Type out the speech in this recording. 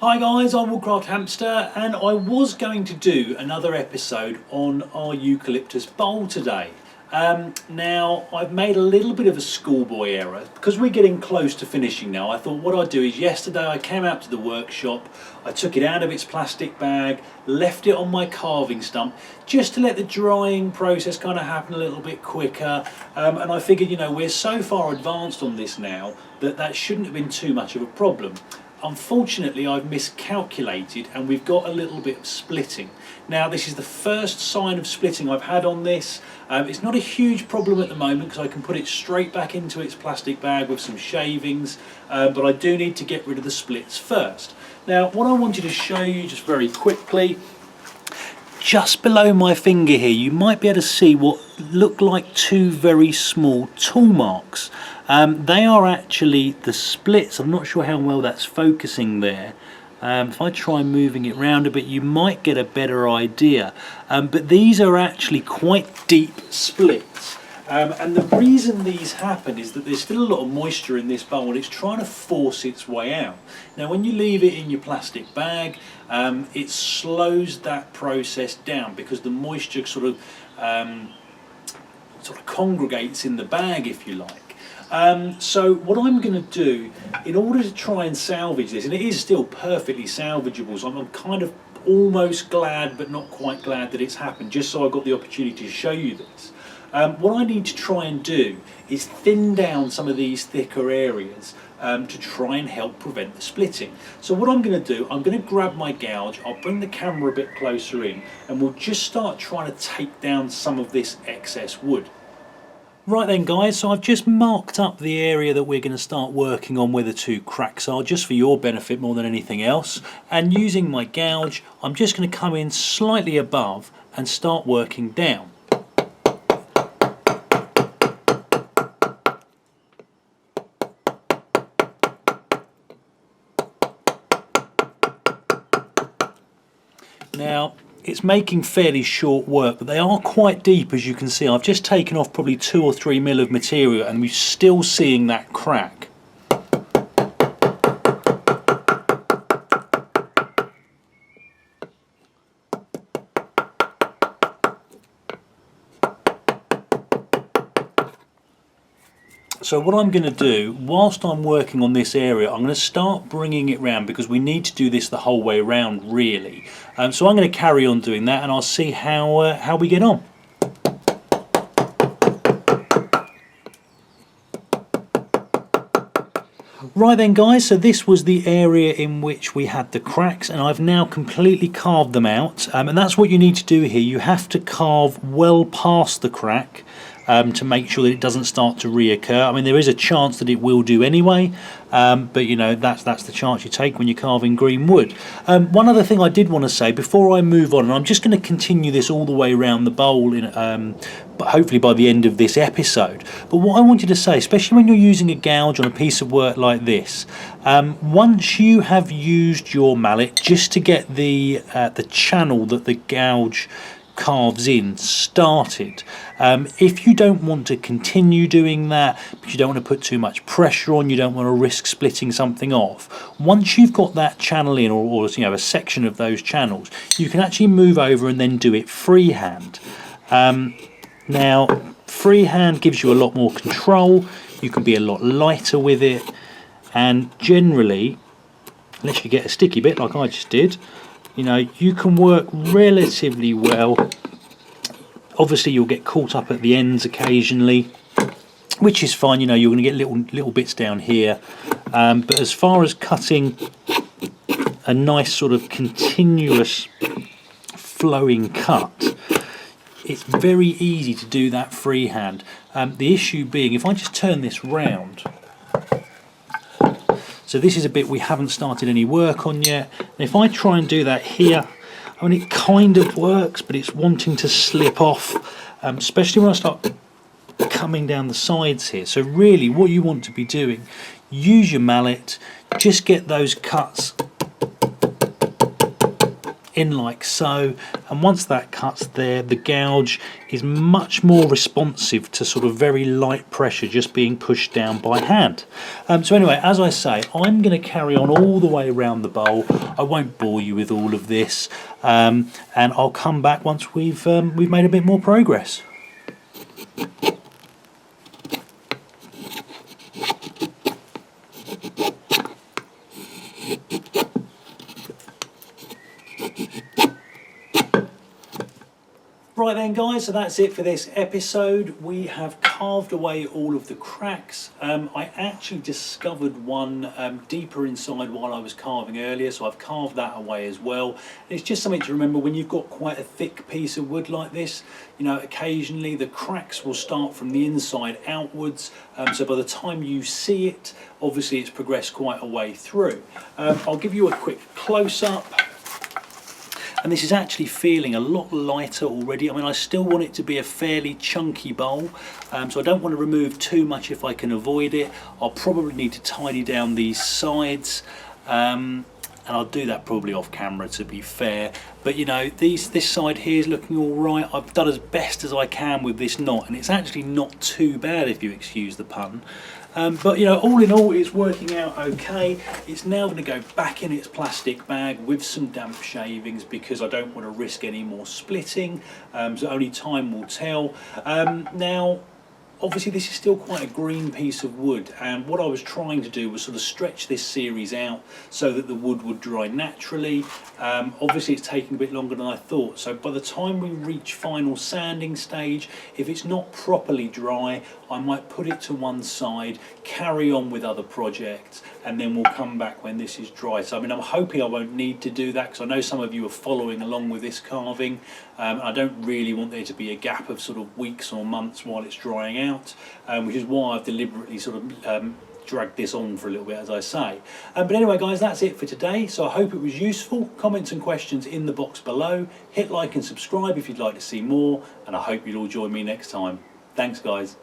Hi guys, I'm Woodcraft Hamster and I was going to do another episode on our eucalyptus bowl today. Now I've made a little bit of a schoolboy error because we're getting close to finishing now. I thought what I'd do is yesterday I came out to the workshop, I took it out of its plastic bag, left it on my carving stump just to let the drying process kind of happen a little bit quicker, and I figured, you know, we're so far advanced on this now that shouldn't have been too much of a problem. Unfortunately, I've miscalculated and we've got a little bit of splitting. Now, this is the first sign of splitting I've had on this. It's not a huge problem at the moment because I can put it straight back into its plastic bag with some shavings, but I do need to get rid of the splits first. Now, what I wanted to show you just very quickly, just below my finger here, you might be able to see what look like two very small tool marks. They are actually the splits. I'm not sure how well that's focusing there. If I try moving it around a bit, you might get a better idea. But these are actually quite deep splits. And the reason these happen is that there's still a lot of moisture in this bowl and it's trying to force its way out. Now when you leave it in your plastic bag, it slows that process down because the moisture sort of congregates in the bag, if you like. So what I'm going to do in order to try and salvage this, and it is still perfectly salvageable, so I'm kind of almost glad but not quite glad that it's happened, just so I got the opportunity to show you this. What I need to try and do is thin down some of these thicker areas to try and help prevent the splitting. So what I'm going to do, I'm going to grab my gouge, I'll bring the camera a bit closer in, and we'll just start trying to take down some of this excess wood. Right then guys, so I've just marked up the area that we're going to start working on where the two cracks are, just for your benefit more than anything else. And using my gouge, I'm just going to come in slightly above and start working down. Now, it's making fairly short work, but they are quite deep, as you can see. I've just taken off probably 2 or 3 mil of material and we're still seeing that crack. So what I'm going to do, whilst I'm working on this area, I'm going to start bringing it round because we need to do this the whole way around, really. So I'm going to carry on doing that and I'll see how we get on. Right then guys, so this was the area in which we had the cracks and I've now completely carved them out, and that's what you need to do here. You have to carve well past the crack to make sure that it doesn't start to reoccur. I mean, there is a chance that it will do anyway, but you know, that's the chance you take when you're carving green wood. One other thing I did want to say before I move on, and I'm just going to continue this all the way around the bowl but hopefully by the end of this episode, but what I wanted to say, especially when you're using a gouge on a piece of work like this, once you have used your mallet just to get the channel that the gouge carves in started, if you don't want to continue doing that, but you don't want to put too much pressure on, you don't want to risk splitting something off, once you've got that channel in, or you know, a section of those channels, you can actually move over and then do it freehand. Now freehand gives you a lot more control, you can be a lot lighter with it, and generally, unless you get a sticky bit like I just did, you know, you can work relatively well. Obviously you'll get caught up at the ends occasionally, which is fine, you know, you're going to get little bits down here, but as far as cutting a nice sort of continuous flowing cut, it's very easy to do that freehand. The issue being, if I just turn this round, so this is a bit we haven't started any work on yet, and if I try and do that here, I mean, it kind of works, but it's wanting to slip off, especially when I start coming down the sides here. So really what you want to be doing, use your mallet, just get those cuts in like so, and once that cuts there, the gouge is much more responsive to sort of very light pressure just being pushed down by hand. So anyway, as I say, I'm going to carry on all the way around the bowl. I won't bore you with all of this, and I'll come back once we've made a bit more progress. Right then guys, so that's it for this episode. We have carved away all of the cracks. I actually discovered one deeper inside while I was carving earlier, so I've carved that away as well. And it's just something to remember when you've got quite a thick piece of wood like this, you know, occasionally the cracks will start from the inside outwards, so by the time you see it, obviously it's progressed quite a way through. I'll give you a quick close-up. And this is actually feeling a lot lighter already. I mean, I still want it to be a fairly chunky bowl, so I don't want to remove too much if I can avoid it. I'll probably need to tidy down these sides, and I'll do that probably off camera to be fair. But you know, this side here is looking all right. I've done as best as I can with this knot, and it's actually not too bad if you excuse the pun. But you know, all in all, it's working out okay. It's now going to go back in its plastic bag with some damp shavings because I don't want to risk any more splitting, so only time will tell. Now, obviously this is still quite a green piece of wood, and what I was trying to do was sort of stretch this series out so that the wood would dry naturally. Obviously it's taking a bit longer than I thought, so by the time we reach final sanding stage, if it's not properly dry, I might put it to one side, carry on with other projects, and then we'll come back when this is dry. So I mean, I'm hoping I won't need to do that because I know some of you are following along with this carving. I don't really want there to be a gap of sort of weeks or months while it's drying out, which is why I've deliberately sort of dragged this on for a little bit, as I say. But anyway guys, that's it for today, so I hope it was useful. Comments and questions in the box below. Hit like and subscribe if you'd like to see more, and I hope you'll all join me next time. Thanks guys.